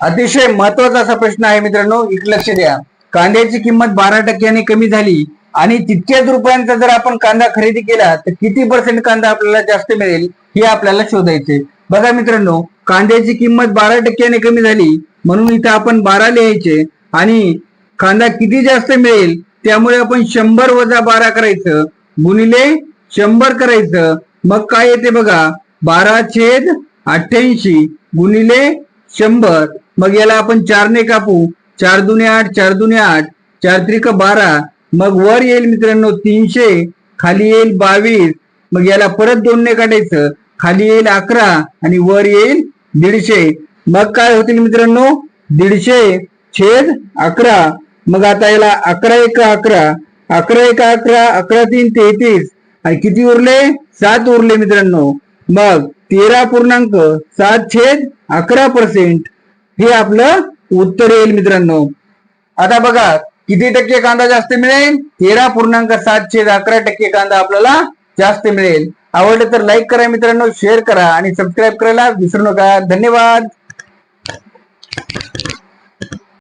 अतिशय महत्वाचा असा प्रश्न आहे मित्रांनो, इकडे लक्ष द्या. कांद्याची किंमत 12% कमी झाली आणि तितक्याच रुपयांचा जर आपण कांदा खरेदी केला तर किती % कांदा आपल्याला जास्त मिळेल हे आपल्याला शोधायचे. बघा मित्रांनो, कांद्याची किंमत 12% कमी झाली म्हणून इथं आपण 12 लिहायचे आणि कांदा किती जास्त मिळेल त्यामुळे आपण 100 वजा 12 करायचं गुणिले 100 करायचं. मग काय येते बघा, 12/88 गुणिले 100. मग याला आपण 4 ने कापू, 4 दुने 8, 4 दुने 8, 4 त्रिक 12. मग वर येईल मित्रांनो 300, खाली येईल 22. मग याला परत 2 ने काढायचं, खाली येईल 11 आणि वर येईल 150. मग काय होतील मित्रांनो, 150/11. मग आता याला 11 1 11, 11 1 11, 11 3 33 आणि किती उरले, 7 उरले मित्रांनो. मग 13.7/11% हे आपलं उत्तर येईल मित्रांनो. आता बघा किती टक्के कांदा जास्त मिळेल, 13.7/11% कांदा आपल्याला जास्त मिळेल. आवडलं तर लाईक करा मित्रांनो, शेअर करा आणि सबस्क्राईब करायला विसरू नका. धन्यवाद.